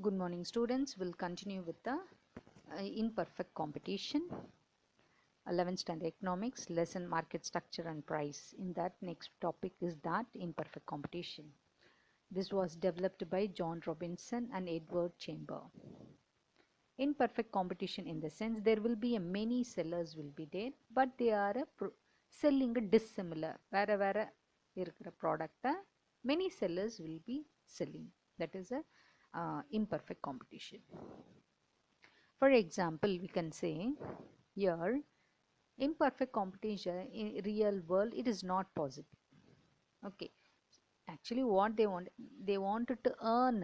Good morning, students. We'll continue with the imperfect competition. 11th standard economics lesson market structure and price. In that, next topic is that imperfect competition. This was developed by John Robinson and Edward Chamber. Imperfect competition in the sense there will be a many sellers will be there, but they are selling a dissimilar. Where இருக்கிற product many sellers will be selling. That is a imperfect competition. For example, we can say here imperfect competition in real world it is not possible. Okay, actually what they wanted to earn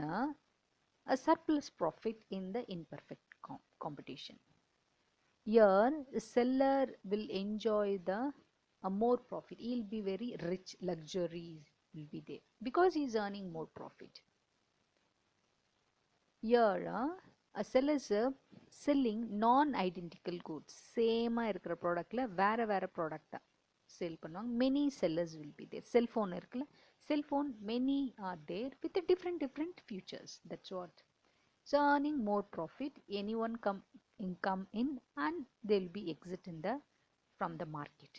a surplus profit in the imperfect competition. Here the seller will enjoy the more profit. He'll be very rich, luxuries will be there because he's earning more profit. Here a seller is selling non-identical goods. Same இருக்கிற ப்ராடக்ட்ல வேற product sale பண்ணுவாங்க. Many sellers will be there. Cell phone இருக்குல்ல, cell phone many are there with the different features. That's what. So earning more profit, anyone come in and they'll be exit in the from the market.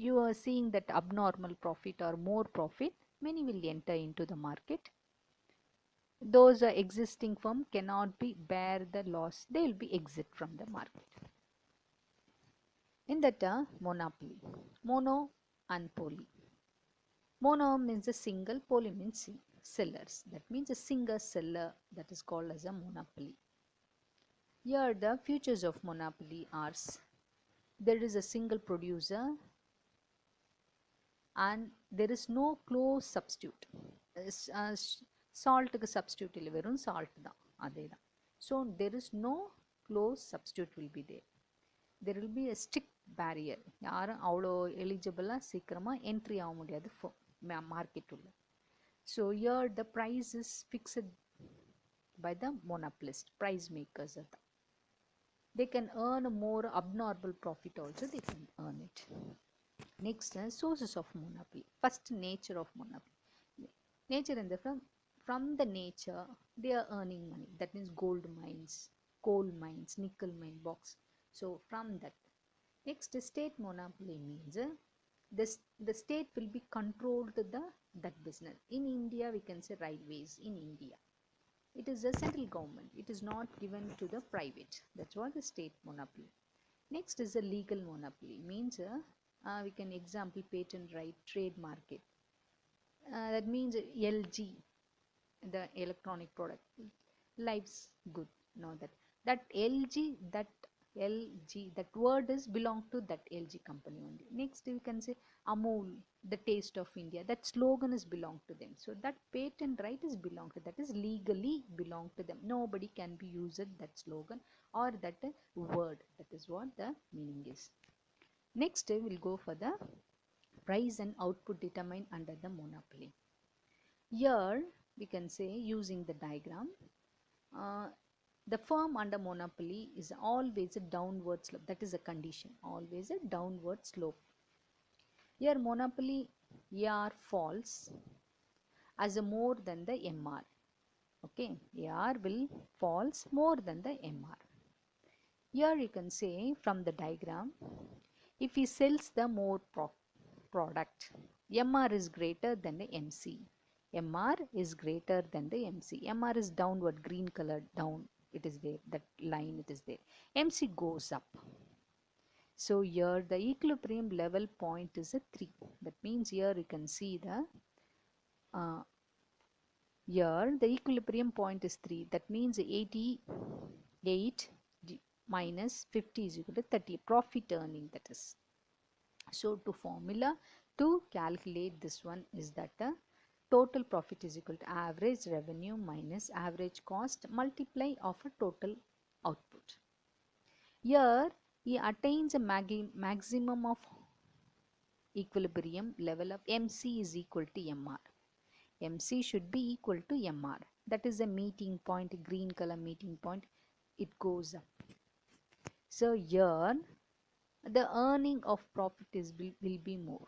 You are seeing that abnormal profit or more profit, many will enter into the market. Those existing firm cannot be bear the loss, they will be exit from the market. In that monopoly, mono and poly. Mono means a single, poly means sellers. That means a single seller, that is called as a monopoly. Here the features of monopoly are there is a single producer and there is no close substitute. Saltக்கு substitute இல்லை, வெறும் salt தான், அதே தான். So there is no close substitute will be there. There will be a strict barrier. யாரும் அவ்வளோ எலிஜிபிளாக சீக்கிரமாக entry ஆக முடியாது மார்க்கெட் உள்ள. So here the price is fixed by the monopolist, price makers. They can earn more abnormal profit also, they can earn it. Next, sources of monopoly. First, nature of monopoly. Nature in the from the nature they are earning money. That means gold mines, coal mines, nickel mine, box. So from that. Next, state monopoly means the state will be controlled that business. In India we can say railways. In India it is a central government, it is not given to the private. That's what the state monopoly. Next is a legal monopoly, means we can example patent right, trade market. That means LG, the electronic product, life's good. Know that LG, that word is belong to that LG company only. Next you can say Amul, the taste of India, that slogan is belong to them. So that patent right is belong to, that is legally belong to them. Nobody can be used that slogan or that word. That is what the meaning is. Next we'll go for the price and output determined under the monopoly. Here we can say, using the diagram, the firm under monopoly is always a downward slope. That is a condition, always a downward slope. Here monopoly AR falls as a more than the MR. Okay, AR will falls more than the MR. Here you can say from the diagram, if he sells the more product, MR is greater than the MC. MR is greater than the MC. MR is downward, green color down, it is there, that line it is there. MC goes up. So here the equilibrium level point is a 3. That means here you can see the here the equilibrium point is 3. That means 88 minus 50 is equal to 30. Profit earning, that is. So to formula to calculate this one is that the total profit is equal to average revenue minus average cost multiply of a total output. Here he attains a maximum of equilibrium level of MC is equal to MR. MC should be equal to MR. That is a meeting point, green color meeting point. It goes up. So here the earning of profit will be more.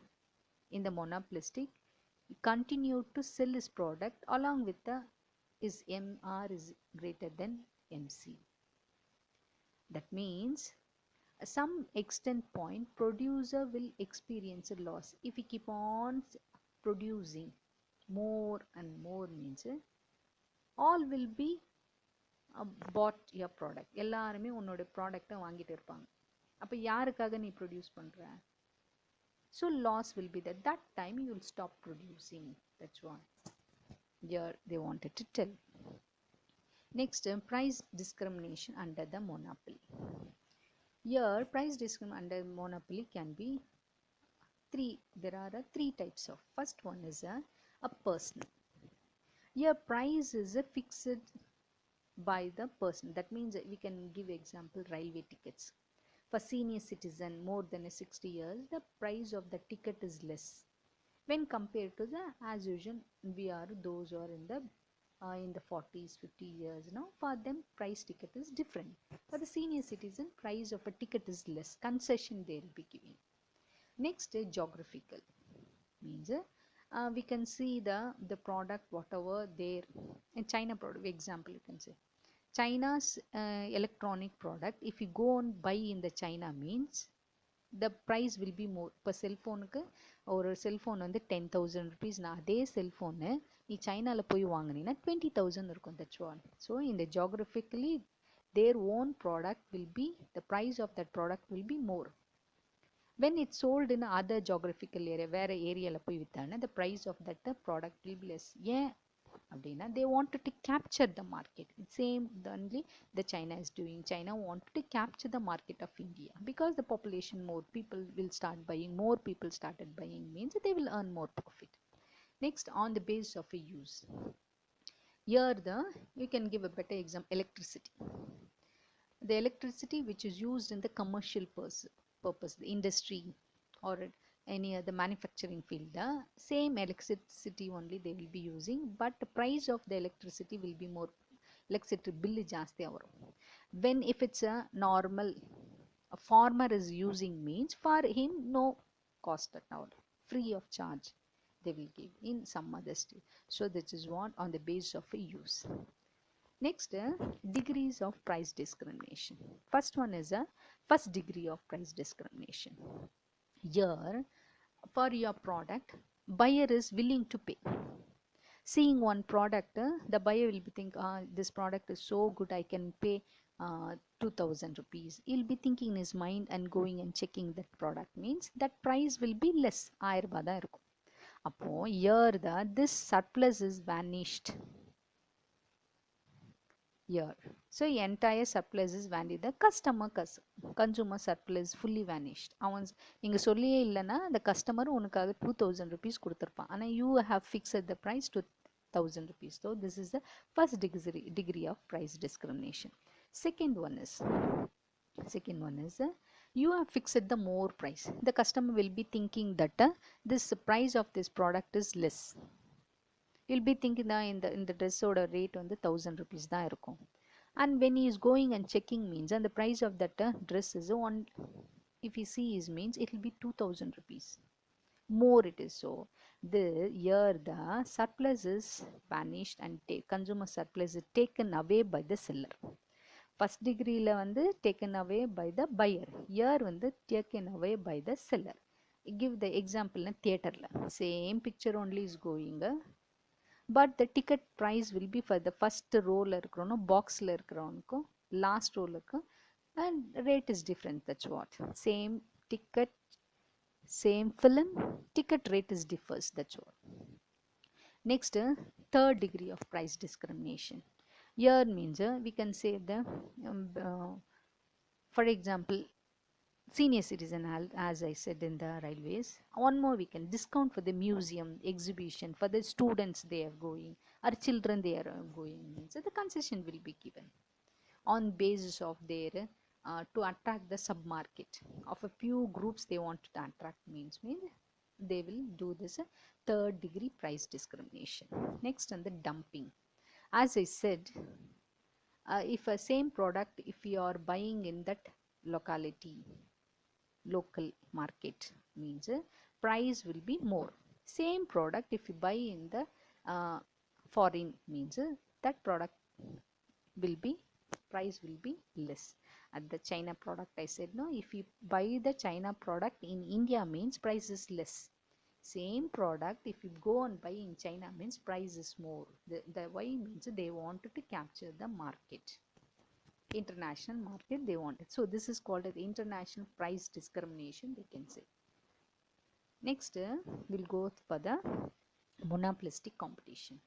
In the monopolistic, he continued to sell his product along with the is MR is greater than MC. That means some extent point producer will experience a loss if we keep on producing more and more means all will be bought your product. எல்லாருமே உன்னோட ப்ராடக்ட்டை வாங்கிட்டு இருப்பாங்க. அப்போ யாருக்காக நீ produce பண்ற? So loss will be there. That time you will stop producing. That's what here they wanted to tell. Next, price discrimination under the monopoly. Here price discrimination under monopoly can be there are three types of. First one is a personal. Here price is fixed by the person. That means we can give example railway tickets. For senior citizen more than 60 years, the price of the ticket is less when compared to the as usual we are those who are in the 40s 50 years now. For them price ticket is different. For the senior citizen price of a ticket is less, concession they will be giving. Next geographical means we can see the product whatever there in China product example you can say China's electronic product if you go and buy in the China means the price will be more. இப்போ செல்ஃபோனுக்கு ஒரு cellphone வந்து 10,000 rupees நான் அதே cellphone நீ சைனாவில் போய் வாங்கினீங்கன்னா 20,000 இருக்கும். That's one. So in the geographically their own product will be the price of that product will be more. When it's sold in other geographical area வேற ஏரியாவில் போய் வித்தாங்கன்னா the price of that product will be less. ஏன் அப்படின்னா they wanted to capture the market. Same only the China is doing. China wanted to capture the market of India because the population more people will start buying, more people started buying means they will earn more profit. Next on the basis of a use. Here you can give a better example electricity. The electricity which is used in the commercial purpose the industry or any other manufacturing field, the same electricity only they will be using but the price of the electricity will be more. Electricity bill ಜಾಸ್ತಿ ಅವರು. When if it's a normal a farmer is using means for him no cost at all, free of charge they will give in some other state. So this is what on the basis of a use. Next degrees of price discrimination. First one is a first degree of price discrimination. Here for your product buyer is willing to pay. Seeing one product the buyer will be think this product is so good I can pay 2,000 rupees. He'll be thinking in his mind and going and checking that product means that price will be less. 1000 ரூபாய் தான் இருக்கும். அப்போ here this surplus is vanished here. So entire surplus is vanished. The consumer surplus fully vanished. அவன் நீங்க சொல்லியே இல்லைன்னா the customer உனக்காக 2,000 rupees கொடுத்திருப்பான். ஆனால் you have fixed the price to 1,000 rupees. So this is the first degree of price discrimination. Second one is you have fixed the more price. The customer will be thinking that this price of this product is less. You'll be thinking that in the dress oda rate on the 1,000 rupees da irukum. And when he is going and checking means and the price of that dress is on if he sees means it will be 2,000 rupees more it is. So the year the surplus is vanished and consumer surplus is taken away by the seller. First degree la வந்து taken away by the buyer, here வந்து taken away by the seller. Give the example in theater la same picture only is going but the ticket price will be for the first row la இருக்கிறோனோ பாக்ஸ்ல இருக்கிறவனுக்கும் last row க்கு and rate is different. That's what same ticket same film ticket rate is differs. That's what. Next third degree of price discrimination. Here means we can say the for example senior citizen as I said in the railways. One more we can discount for the museum exhibition for the students they are going or children they are going. So the concession will be given on basis of their to attract the sub-market of a few groups they want to attract means they will do this third degree price discrimination. Next on the dumping. As I said if a same product if you are buying in that locality local market means price will be more. Same product if you buy in the foreign means that product will be, price will be less. At the China product, I said no, if you buy the China product in India means price is less. Same product, if you go and buy in China means price is more. The why means they wanted to capture the market, international market they wanted. So this is called as international price discrimination, they can say. Next, we'll go for the monopolistic competition.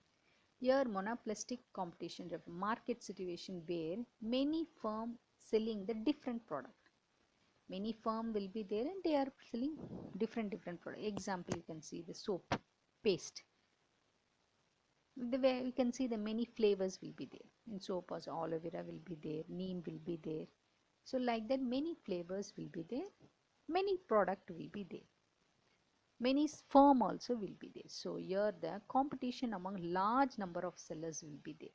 Here, monopolistic competition is a market situation where many firms selling the different product. Many firm will be there and they are selling different product. Example, you can see the soap, paste. The way we can see the many flavors will be there. In soap also aloe vera will be there, neem will be there. So like that many flavors will be there, many product will be there. Many firm also will be there. So here the competition among large number of sellers will be there.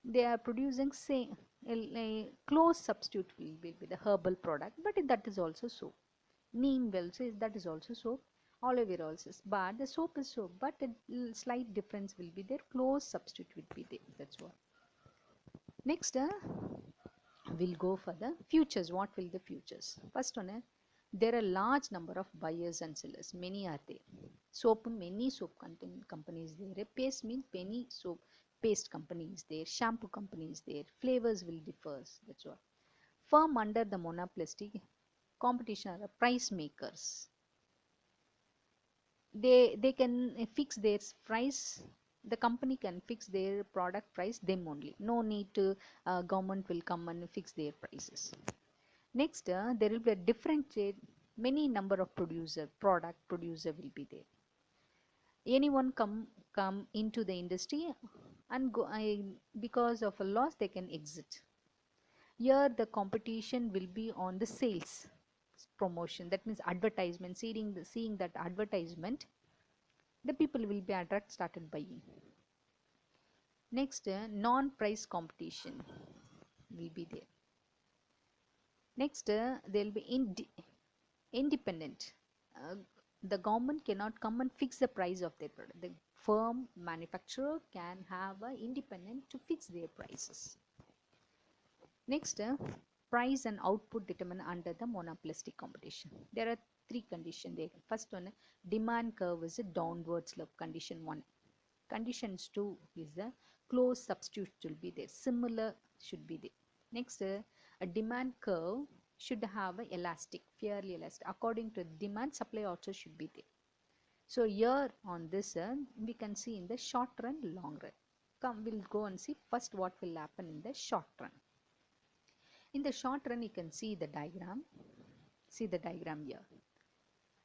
They are producing same a close substitute will be the herbal product, but that is also soap. Neem will say that is also soap. Aloe vera also, but the soap is soap, but a slight difference will be there. Close substitute will be there. That's what. Next, we'll go for the futures. What will the futures? First one, there are large number of buyers and sellers. Many are there. Soap, many soap companies there. Paste means many soap paste companies there. Shampoo companies there. Flavors will differ. That's what. Firm under the monopolistic competition are price makers. They can fix their price. The company can fix their product price them only. No need to government will come and fix their prices. Next, there will be a different many number of product producer will be there. Anyone come into the industry and go because of a loss they can exit. Here the competition will be on the sales promotion, that means advertisement. Seeing that advertisement, the people will be started buying. Next, non-price competition will be there. Next, there will be independent. The government cannot come and fix the price of their product. The firm manufacturer can have an independent to fix their prices. Next, price and output determined under the monopolistic competition. There are three conditions there. First one, demand curve is a downward slope, condition 1. Conditions 2 is the close substitute will be there. Similar should be there. Next, a demand curve should have a elastic, fairly elastic. According to demand, supply also should be there. So here on this, we can see in the short run, long run. Come, we'll go and see first what will happen in the short run. In the short run, you can see the diagram. See the diagram here.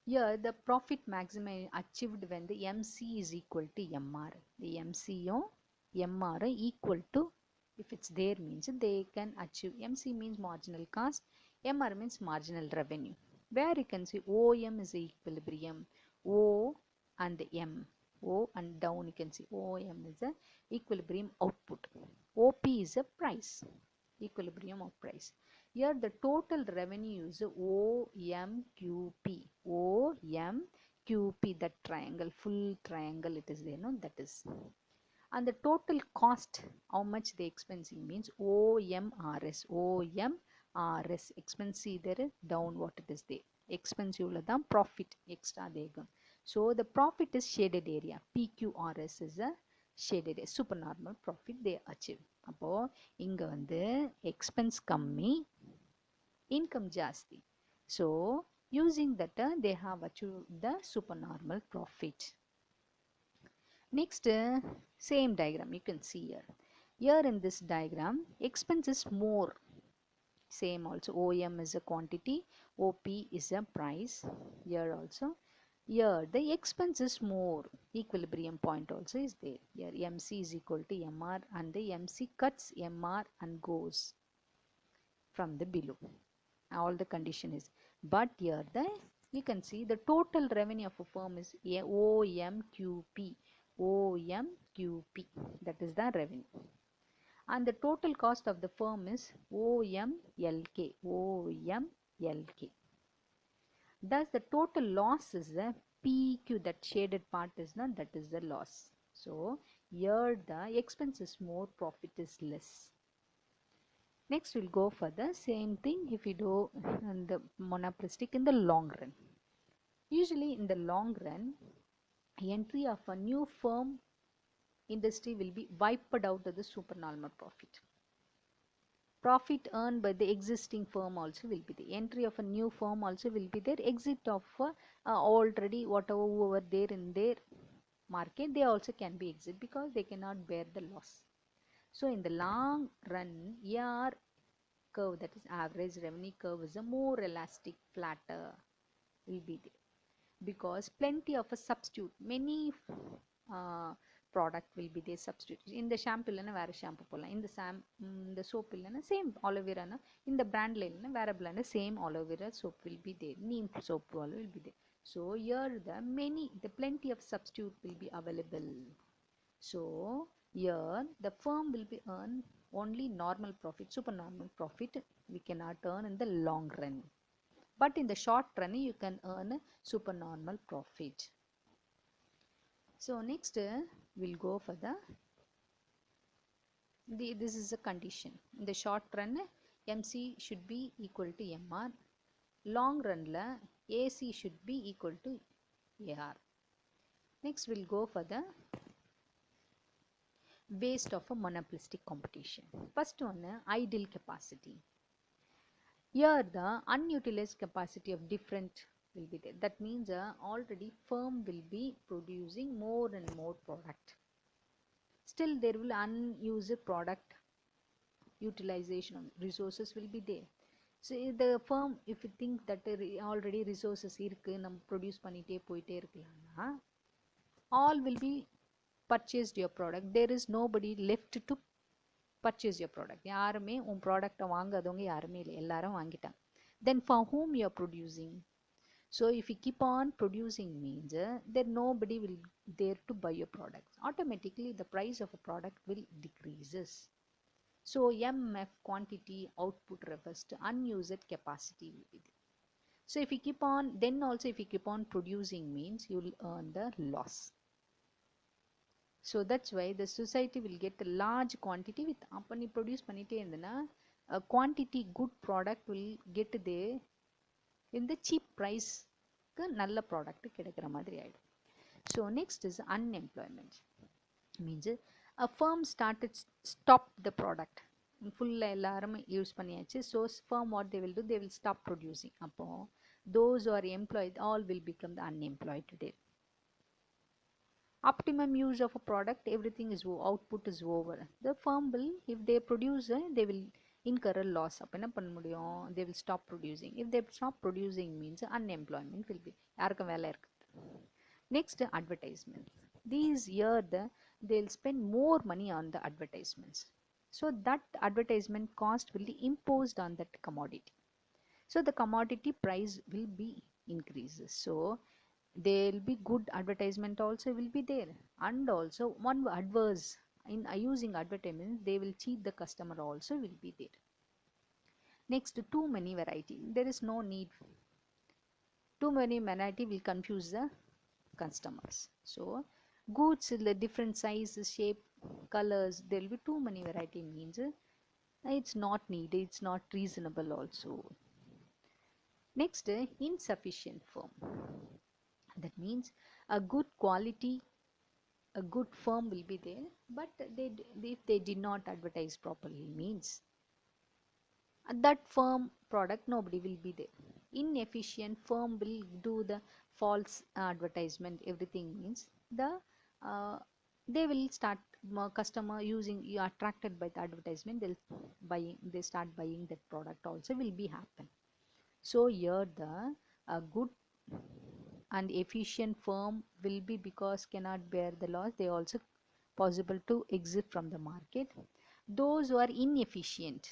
Here, the profit maximum achieved when the MC is equal to MR. The MCO, MR equal to, if it's there means they can achieve. MC means marginal cost, MR means marginal revenue. Where you can see OM is equilibrium, O and the M. O and down you can see OM is a equilibrium output. OP is a price, equilibrium of price. Here the total revenue is OMQP. OMQP, that triangle, full triangle it is there, no? That is. And the total cost, how much the expensing means OMRS. OMRS, expense there, down what it is there. Expensive than profit, extra there. So the profit is shaded area. PQRS is a shaded area. Supernormal profit they achieve. அப்போ இங்க வந்து expense கம்மி, income ஜாஸ்தி. So using that they have achieved the supernormal profit. Next, same diagram you can see here. Here in this diagram, expense is more. Same also, OM is a quantity, OP is a price. Here also, here the expense is more. Equilibrium point also is there. Here MC is equal to MR and the MC cuts MR and goes from the below. All the condition is. But here you can see the total revenue of a firm is OMQP. OMQP, that is the revenue. And the total cost of the firm is OMLK. OMLK. Thus the total loss is the PQ, that shaded part is not, that is the loss. So Here the expense is more, profit is less. Next we'll go for the same thing if we do in the monopolistic in the long run. Usually in the long run, entry of a new firm industry will be wiped out of the supernormal profit. Profit earned by the existing firm also will be the entry of a new firm also will be there. Exit of already whatever whoever there in their market, they also can be exit because they cannot bear the loss. So in the long run, AR curve, that is average revenue curve, is a more elastic, flatter will be there because plenty of a substitute, many uh, product will be there substitute. In the shampoo இல்லைன்னா வேற shampoo போடலாம், இந்த soap இல்லைன்னா same aloe vera னா இந்த brandல இல்லைன்னா வேற brand same aloe vera soap will be there, neem soap will be there. So here the plenty of substitute will be available. So here the firm will be earn only normal profit, supernormal profit we cannot earn in the long run. But in the short run you can earn a supernormal profit. So next we'll go for this is a condition. In the short run MC should be equal to MR. Long run la AC should be equal to AR. Next we'll go for the waste of a monopolistic competition. First one, idle capacity. Here the unutilized capacity of different will be there. That means already firm will be producing more and more product. Still there will unused product utilization of resources will be there. So the firm, if you think that already resources இருக்கு நம்ம produce பண்ணிட்டே போயிட்டே இருக்கலாம்னா all will be purchased your product. There is nobody left to purchase your product. யாருமே உன் ப்ராடக்ட்டை வாங்காதவங்க யாருமே இல்லை, எல்லாரும் வாங்கிட்டாங்க. Then for whom you are producing? So if you keep on producing means then nobody will there to buy your products. Automatically the price of a product will decreases. So MF, quantity, output refers to unused capacity will be there. So if you keep on, then also if you keep on producing means you will earn the loss. So that's why the society will get a large quantity with அப்போ நீ produce பண்ணிட்டே இருந்தனா quantity good product will get there in the cheap price க்கு நல்ல product கிடைக்கிற மாதிரி ஆயிடும். So next is unemployment. Means a firm stop the product. ஃபுல்லாக எல்லாருமே யூஸ் பண்ணியாச்சு. So firm what they will do, they will stop producing. அப்போ those who are employed all will become the unemployed today. Optimum use of a product, everything is output is over. The firm will, if they produce they will incur a loss. அப்போ என்ன பண்ண முடியும், they will stop producing. If they stop producing means unemployment will be, யாருக்கும் வேலை இருக்குது. Next, advertisement. These year they'll spend more money on the advertisements. So that advertisement cost will be imposed on that commodity. So the commodity price will be increases. So there will be good advertisement also will be there, and also one adverse in using advertisement they will cheat the customer also will be there. Next, too many variety. There is no need. Too many variety will confuse the customers. So goods in the different sizes, shape, colors, there will be too many variety means it's not needed, it's not reasonable also. Next, insufficient firm. That means a good quality, a good firm will be there, but if they did not advertise properly means that firm product nobody will be there. Inefficient firm will do the false advertisement, everything means they will start customer using, you attracted by the advertisement, they start buying that product also will be happen. So here the good and efficient firm will be, because cannot bear the loss, they also possible to exit from the market. Those who are inefficient,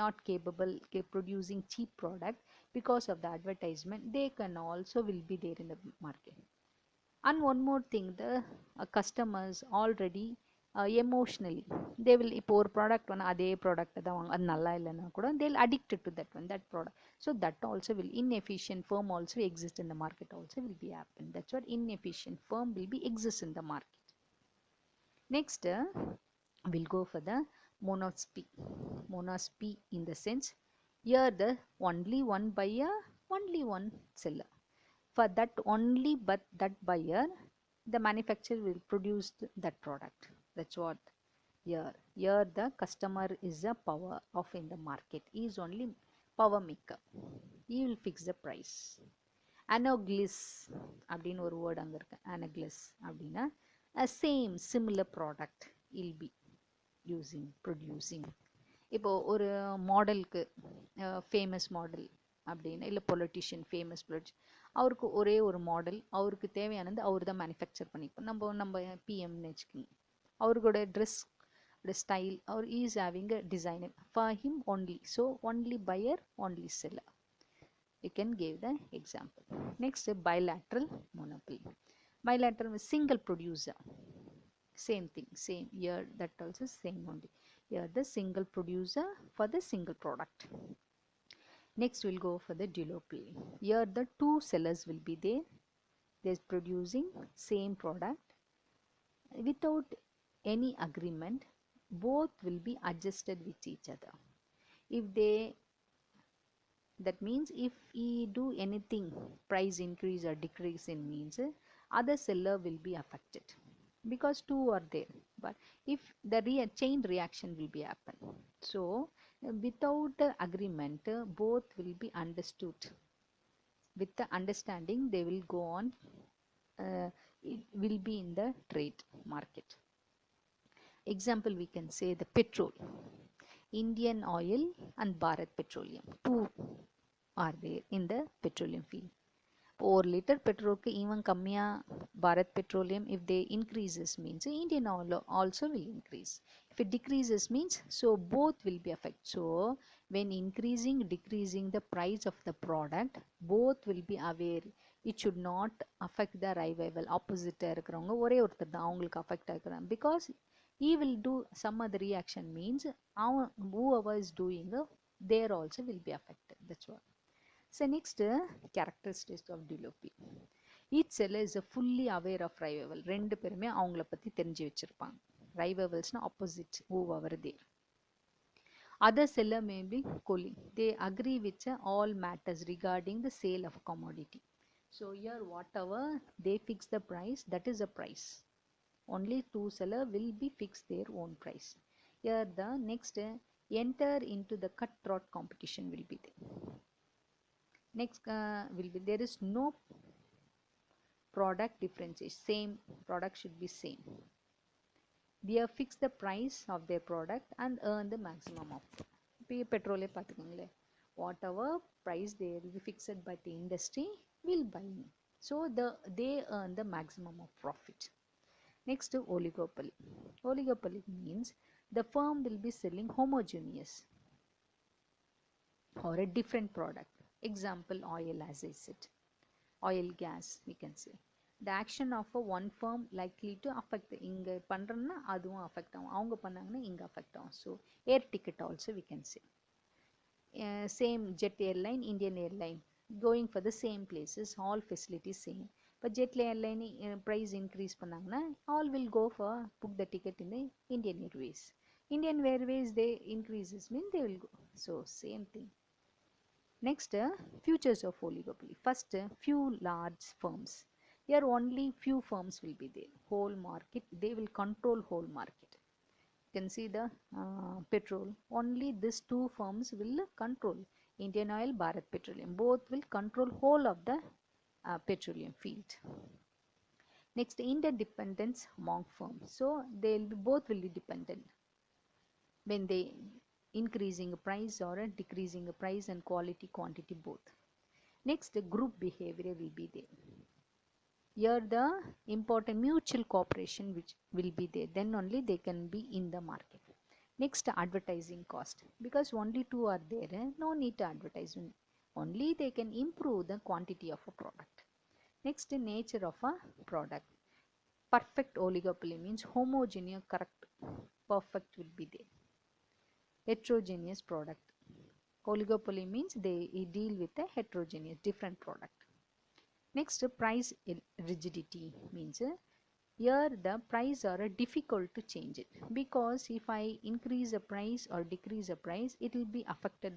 not capable producing cheap product because of the advertisement, they can also will be there in the market. And one more thing, the customers already emotionally they will, இப்போ ஒரு product வந்து அதே product தான் வாங்க, அது நல்லா இல்லைன்னா கூட they'll addicted to that one, that product. So that also will, inefficient firm also exist in the market also will be happen. That's what inefficient firm will be exist in the market. Next, we'll go for the monospy. Monospy in the sense, here the only one buyer, only one seller. For that only but that buyer, the manufacturer will produce that product. That's what here. Here the customer is a power of in the market. He is only power maker. He will fix the price. Anaglis அப்படின்னு ஒரு word அங்க இருக்கு. Anaglis அப்படின்னா a same similar product will be producing. இப்போ ஒரு மாடலுக்கு famous model அப்படின்னா இல்லை பொலிட்டிஷியன் ஃபேமஸ் பொலிட்டிஷியன் அவருக்கு ஒரே ஒரு மாடல் அவருக்கு தேவையானது அவர் தான் மேனுஃபேக்சர் பண்ணிப்போம். நம்ம பிஎம்னு வச்சுக்கோங்க, அவருக்கோட dress style or he is having a designer for him only, so only buyer only seller. You can give the example. Next, bilateral monopoly. Bilateral is single producer, same thing, same here, that also same only. Here the single producer for the single product. Next we'll go for the duopoly. Here the two sellers will be there. They're producing same product without any agreement. Both will be adjusted with each other. If they, that means if he do anything, price increase or decrease in means, other seller will be affected because two are there. But if the chain reaction will be happen, so without the agreement, both will be understood. With the understanding, they will go on. It will be in the trade market. Example, we can say the petrol, Indian Oil and Bharat Petroleum, two are there in the petroleum field. ஒரு litre பெட்ரோலுக்கு even கம்மியாக Bharat petroleum if they increases means Indian Oil also will increase. If it decreases means, so both will be affected. So when increasing decreasing the price of the product, both will be aware. It should not affect the rival. Opposite இருக்கிறவங்க ஒரே ஒருத்தர் தான் அவங்களுக்கு affect ஆகிறாங்க. Because he will do some other reaction means whoever is doing there also will be affected. That's what. So next, characteristics of duopoly. Each seller is fully aware of rival. ரெண்டு பேருமே அவங்கள பத்தி தெரிஞ்சு வச்சிருப்பாங்க. Rivals opposite whoever there. Other seller may be colleague. They agree with all matters regarding the sale of commodity. So here whatever they fix the price, that is the price. Only two seller will be fixed their own price. Here the next, enter into the cutthroat competition will be there. Next will be, there is no product differentiation. Same product should be same. They have fixed the price of their product and earn the maximum of it. Petrol பார்த்துக்கோங்களே, whatever price they will be fixed by the industry will buy. So they earn the maximum of profit. Next, oligopoly. Oligopoly means the firm will be selling homogeneous or a different product. Example, oil, as I said, oil, gas, we can say. The action of one firm likely to affect இங்க பண்றேன்னா அதுவும் affect ஆகும், அவங்க பண்ணாங்கன்னா இங்க affect ஆகும். So air ticket also we can say. Same jet airline, Indian airline, going for the same places, all facilities same. But jet airline price increase பண்ணாங்கன்னா all will go for book the ticket in the Indian Airways. Indian Airways they increases mean they will go. So same thing. Next, features of oligopoly. First, few large firms. Here only few firms will be there. Whole market, they will control whole market. You can see the petrol. Only these two firms will control. Indian Oil, Bharat Petroleum. Both will control whole of the petroleum field. Next, interdependence among firms. So they will be, both will be dependent. When they increasing price or decreasing price and quality quantity both. Next, group behavior will be there. Here the important mutual cooperation which will be there, then only they can be in the market. Next, advertising cost. Because only two are there, no need to advertisement. Only they can improve the quantity of a product. Next, nature of a product. Perfect oligopoly means homogeneous, correct, perfect will be there. Heterogeneous product. Oligopoly means they deal with a heterogeneous different product. Next, price rigidity means Here the price are difficult to change it, because if I increase a price or decrease a price, it will be affected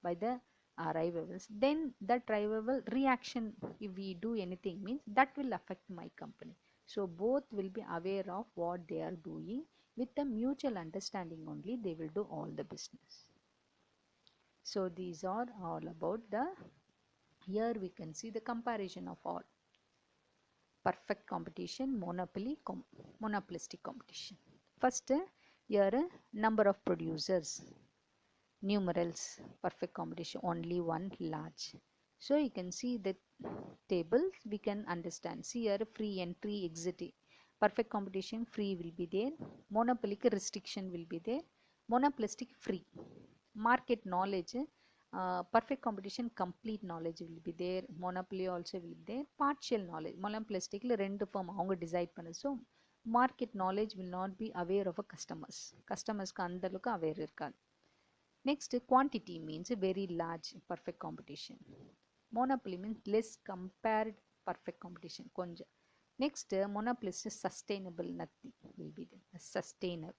by the arrivals. Then that arrival reaction, if we do anything, means that will affect my company. So both will be aware of what they are doing. With the mutual understanding only, they will do all the business. So these are all about the, here we can see the comparison of all: perfect competition, monopolistic competition. First, here number of producers, numerals, perfect competition, only one large. So you can see the table, we can understand. See here, free entry, exit. Perfect competition, free will be there. Monopoly restriction will be there. Monopolistic, free. Market knowledge, perfect competition, complete knowledge will be there. Monopoly also will be there. Partial knowledge, monopolistic rendu form avanga decide pannu. So market knowledge will not be aware of a customers ku andha alukku aware irukadu. Next, quantity means very large, perfect competition. Monopoly means less compared, perfect competition, konja. Next, monopoly is sustainable, nothing will be there. Sustainer.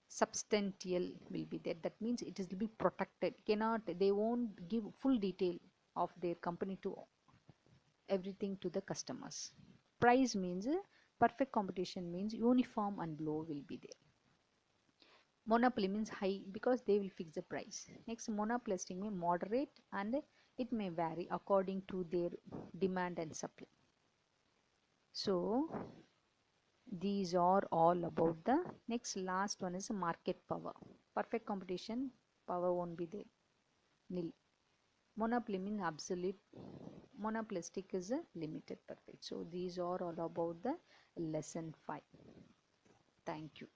Substantial will be there. That means it is will be protected. Cannot, they won't give full detail of their company to everything to the customers. Price means perfect competition means uniform and low will be there. Monopoly means high, because they will fix the price. Next, monopolistic means moderate, and it may vary according to their demand and supply. So these are all about the. Next, last one is market power. Perfect competition, power won't be there, nil. Monopoly means absolute, monopolistic is a limited, perfect. So these are all about the lesson 5. Thank you.